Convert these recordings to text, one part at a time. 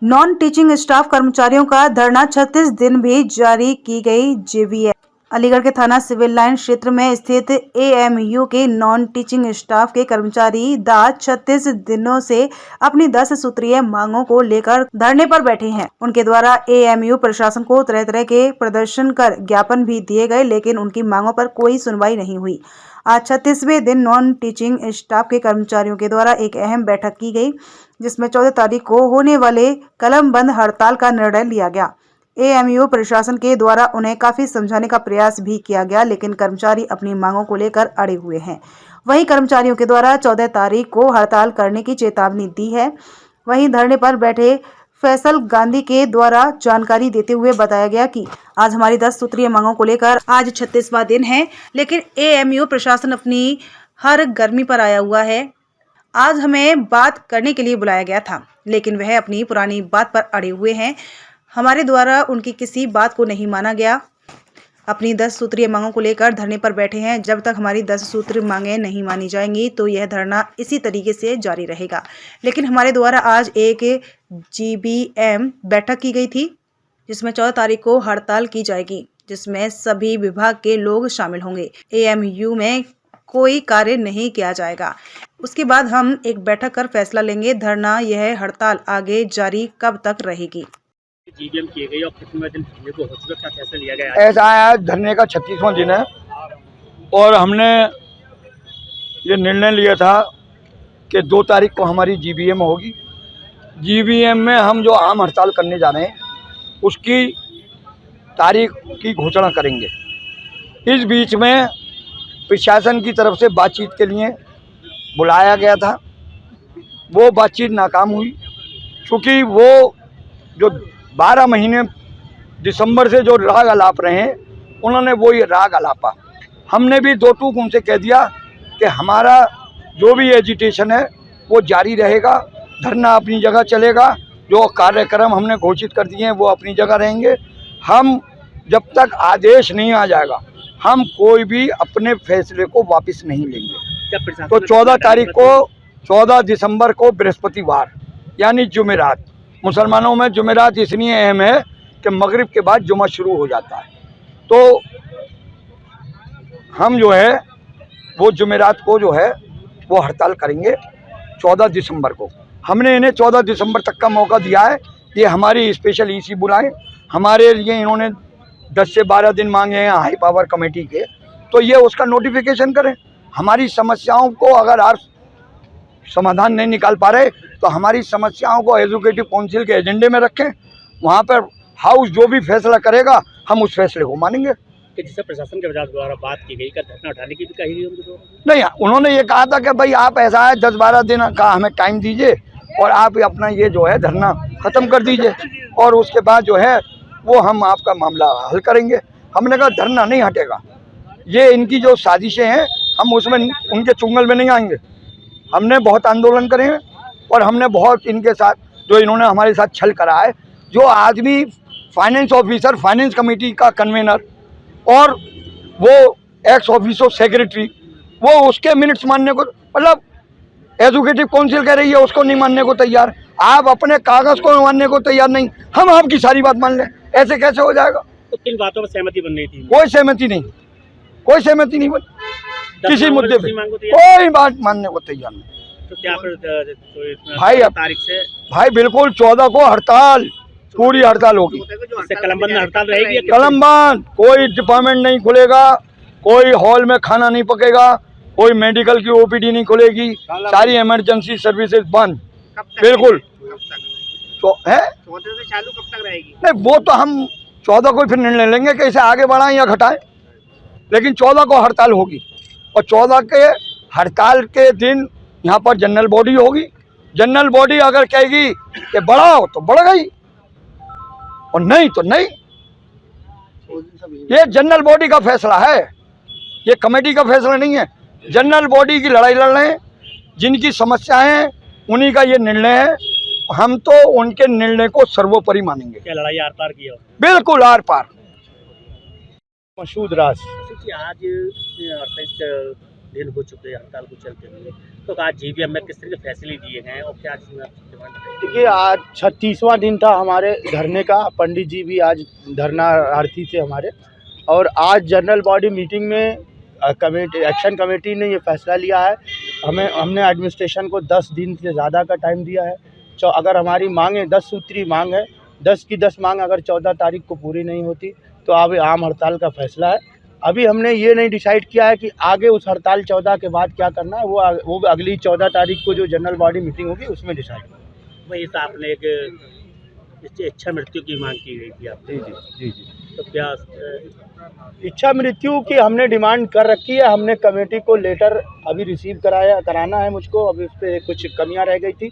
Non teaching staff कर्मचारियों का धरना 36 दिन भी जारी की गई जेवीएम। अलीगढ़ के थाना सिविल लाइन क्षेत्र में स्थित एएमयू के नॉन टीचिंग स्टाफ के कर्मचारी 36 दिनों से अपनी 10 सूत्रीय मांगों को लेकर धरने पर बैठे हैं। उनके द्वारा एएमयू प्रशासन को तरह तरह के प्रदर्शन कर ज्ञापन भी दिए गए, लेकिन उनकी मांगों पर कोई सुनवाई नहीं हुई। आज 36वें दिन नॉन टीचिंग स्टाफ के कर्मचारियों के द्वारा एक अहम बैठक की गई, जिसमें 14 तारीख को होने वाले कलम बंद हड़ताल का निर्णय लिया गया। एएमयू प्रशासन के द्वारा उन्हें काफी समझाने का प्रयास भी किया गया, लेकिन कर्मचारी अपनी मांगों को लेकर अड़े हुए हैं। वहीं कर्मचारियों के द्वारा 14 तारीख को हड़ताल करने की चेतावनी दी है। वहीं धरने पर बैठे फैसल गांधी के द्वारा जानकारी देते हुए बताया गया कि आज हमारी 10 सूत्रीय मांगों को लेकर आज 36वां दिन है, लेकिन एएमयू प्रशासन अपनी हर गर्मी पर आया हुआ है। आज हमें बात करने के लिए बुलाया गया था, लेकिन वह अपनी पुरानी बात पर अड़े हुए हैं। हमारे द्वारा उनकी किसी बात को नहीं माना गया। अपनी 10 सूत्रीय मांगों को लेकर धरने पर बैठे हैं। जब तक हमारी 10 सूत्रीय मांगें नहीं मानी जाएंगी तो यह धरना इसी तरीके से जारी रहेगा। लेकिन हमारे द्वारा आज एक जीबीएम बैठक की गई थी, जिसमें 14 तारीख को हड़ताल की जाएगी, जिसमें सभी विभाग के लोग शामिल होंगे। एएमयू में कोई कार्य नहीं किया जाएगा। उसके बाद हम एक बैठक कर फैसला लेंगे। धरना यह हड़ताल आगे जारी कब तक रहेगी। जीबीएम किए गए और कितने दिन धरने को हो चुका, क्या फैसला लिया गया? ऐसा है, धरने का 36वां दिन है और हमने ये निर्णय लिया था कि 2 तारीख को हमारी जीबीएम होगी। जीबीएम में हम जो आम हड़ताल करने जा रहे हैं उसकी तारीख की घोषणा करेंगे। इस बीच में प्रशासन की तरफ से बातचीत के लिए बुलाया गया था, वो बातचीत नाकाम हुई, क्योंकि वो जो 12 महीने दिसंबर से जो राग अलाप रहे हैं उन्होंने वो ये राग अलापा। हमने भी 2 टूक उनसे कह दिया कि हमारा जो भी एजिटेशन है वो जारी रहेगा, धरना अपनी जगह चलेगा, जो कार्यक्रम हमने घोषित कर दिए हैं वो अपनी जगह रहेंगे। हम जब तक आदेश नहीं आ जाएगा हम कोई भी अपने फैसले को वापस नहीं लेंगे। तो 14 तारीख को 14 दिसंबर को बृहस्पतिवार यानी जुमेरात, मुसलमानों में जुमेरात इसलिए अहम है कि मगरिब के बाद जुमा शुरू हो जाता है, तो हम जो है वो जुमेरात को जो है वो हड़ताल करेंगे 14 दिसंबर को। हमने इन्हें 14 दिसंबर तक का मौका दिया है। ये हमारी स्पेशल ईसी बुलाएं। हमारे लिए इन्होंने 10 से 12 दिन मांगे हैं हाई पावर कमेटी के, तो ये उसका नोटिफिकेशन करें। हमारी समस्याओं को अगर आप समाधान नहीं निकाल पा रहे तो हमारी समस्याओं को एजुकेटिव काउंसिल के एजेंडे में रखें। वहाँ पर हाउस जो भी फैसला करेगा हम उस फैसले को मानेंगे। कि जिससे प्रशासन के द्वारा बात की गई, का धरना उठाने की भी कही गई उनके द्वारा? नहीं, उन्होंने ये कहा था कि भाई आप ऐसा है 10-12 दिन का हमें टाइम दीजिए और आप अपना ये जो है धरना ख़त्म कर दीजिए और उसके बाद जो है वो हम आपका मामला हल करेंगे। हमने कहा धरना नहीं हटेगा, ये इनकी जो साजिशें हैं हम उसमें उनके चुंगल में नहीं आएंगे। हमने बहुत आंदोलन करे हैं और हमने बहुत इनके साथ जो इन्होंने हमारे साथ छल करा है। जो आदमी फाइनेंस ऑफिसर, फाइनेंस कमेटी का कन्वेनर और वो एक्स ऑफिसर सेक्रेटरी, वो उसके मिनट्स मानने को, मतलब एजुकेटिव काउंसिल कह रही है उसको नहीं मानने को तैयार, आप अपने कागज़ को मानने को तैयार नहीं, हम आपकी सारी बात मान लें, ऐसे कैसे हो जाएगा? तो किन बातों पर सहमति बन रही थी? कोई सहमति नहीं, कोई सहमति नहीं बनी किसी मुद्दे पे, कोई बात मानने को तैयार नहीं। तो क्या भाई तारीख से भाई बिल्कुल 14 को हड़ताल, पूरी हड़ताल होगी। कलमबंद हड़ताल रहेगी? कलमबंद, कोई डिपार्टमेंट नहीं खुलेगा, कोई हॉल में खाना नहीं पकेगा, कोई मेडिकल की ओपीडी नहीं खुलेगी, सारी इमरजेंसी सर्विसेज बंद बिल्कुल। तो है 14 से चालू कब तक रहेगी? नहीं, वो तो हम 14 को फिर निर्णय लेंगे कि इसे आगे बढ़ाएं या घटाएं, लेकिन 14 को हड़ताल होगी और 14 के हड़ताल के दिन यहाँ पर जनरल बॉडी होगी। जनरल बॉडी अगर कहेगी कि बढ़ाओ तो बढ़ गई और नहीं तो नहीं। ये जनरल बॉडी का फैसला है, ये कमेटी का फैसला नहीं है। जनरल बॉडी की लड़ाई लड़ रहे हैं, जिनकी समस्याएं हैं उन्हीं का ये निर्णय है। हम तो उनके निर्णय को सर्वोपरि मानेंगे। क्या लड़ाई आर पार की हो? बिल्कुल आर पार। मसूद राज आज दिन हो चुके हैं हड़ताल को चलते हुए, तो आज जीबीएम में किस तरह के फैसले दिए गए हैं और क्या इसमें आपकी डिमांड है? देखिए, आज 36वां दिन था हमारे धरने का। पंडित जी भी आज धरनार्थी थे हमारे। और आज जनरल बॉडी मीटिंग में एक्शन कमेटी ने ये फैसला लिया है, हमने एडमिनिस्ट्रेशन को 10 दिन से ज़्यादा का टाइम दिया है। अगर हमारी मांगें 10 सूत्री मांग है, 10 की 10 मांग अगर 14 तारीख को पूरी नहीं होती तो अब आम हड़ताल का फैसला है। अभी हमने ये नहीं डिसाइड किया है कि आगे उस हड़ताल 14 के बाद क्या करना है, वो अगली 14 तारीख को जो जनरल बॉडी मीटिंग होगी उसमें डिसाइड होगा। वही तो आपने एक इच्छा मृत्यु की मांग की गई थी आपने। जी। तो क्या इच्छा मृत्यु की हमने डिमांड कर रखी है। हमने कमेटी को लेटर अभी रिसीव कराना है मुझको, अभी उस पर कुछ कमियां रह गई थी।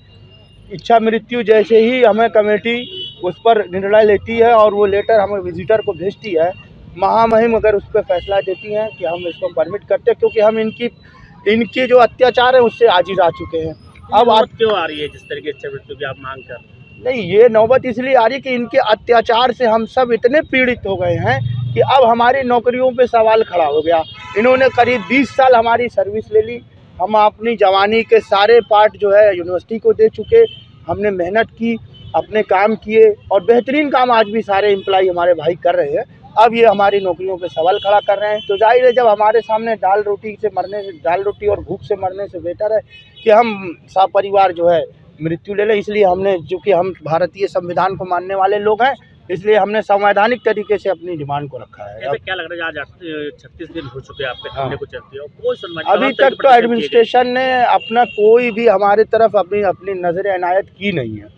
इच्छा मृत्यु जैसे ही हमें कमेटी उस पर निर्णय लेती है और वो लेटर हमें विजिटर को भेजती है, महामहिम अगर उस पर फैसला देती हैं कि हम इसको परमिट करते हैं, क्योंकि हम इनकी जो अत्याचार है उससे आजिज आ चुके हैं। अब आप क्यों आ रही है जिस तरह की इच्छा मृत्यु की आप मांग कर? नहीं, ये नौबत इसलिए आ रही है कि इनके अत्याचार से हम सब इतने पीड़ित हो गए हैं कि अब हमारी नौकरियों पे सवाल खड़ा हो गया। इन्होंने करीब 20 साल हमारी सर्विस ले ली। हम अपनी जवानी के सारे पार्ट जो है यूनिवर्सिटी को दे चुके। हमने मेहनत की, अपने काम किए और बेहतरीन काम आज भी सारे एम्प्लॉय हमारे भाई कर रहे हैं। अब ये हमारी नौकरियों पे सवाल खड़ा कर रहे हैं, तो जाहिर है जब हमारे सामने दाल रोटी और भूख से मरने से बेहतर है कि हम सपरिवार जो है मृत्यु ले लें। इसलिए हमने, चूँकि हम भारतीय संविधान को मानने वाले लोग हैं, इसलिए हमने संवैधानिक तरीके से अपनी डिमांड को रखा है। ऐसे क्या लग रहा है आज 36 दिन हो चुके हैं आपके धरने को चलते हो, कोई सुनवाई अभी तक तो एडमिनिस्ट्रेशन ने अपना कोई भी हमारे तरफ अपनी नज़र इनायत की नहीं है।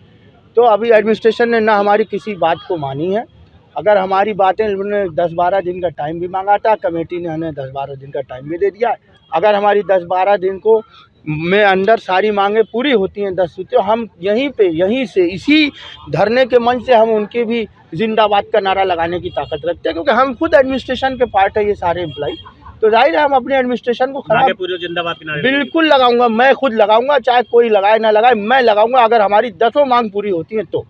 तो अभी एडमिनिस्ट्रेशन ने ना हमारी किसी बात को मानी है। अगर हमारी बातें उन्होंने 10-12 दिन का टाइम भी मांगा था, कमेटी ने हमें 10-12 दिन का टाइम भी दे दिया। अगर हमारी 10-12 दिन को में अंदर सारी मांगें पूरी होती हैं 10 सूत्री, हम यहीं से इसी धरने के मंच से हम उनके भी जिंदाबाद का नारा लगाने की ताकत रखते हैं, क्योंकि हम खुद एडमिनिस्ट्रेशन के पार्ट है ये सारे एम्प्लॉय। तो जाहिर है हम अपने एडमिनिस्ट्रेशन को खराब पूरे जिंदाबाद के नारे बिल्कुल लगाऊंगा, मैं खुद लगाऊंगा, चाहे कोई लगाए ना लगाए, मैं लगाऊंगा। अगर हमारी 10 मांग पूरी होती हैं तो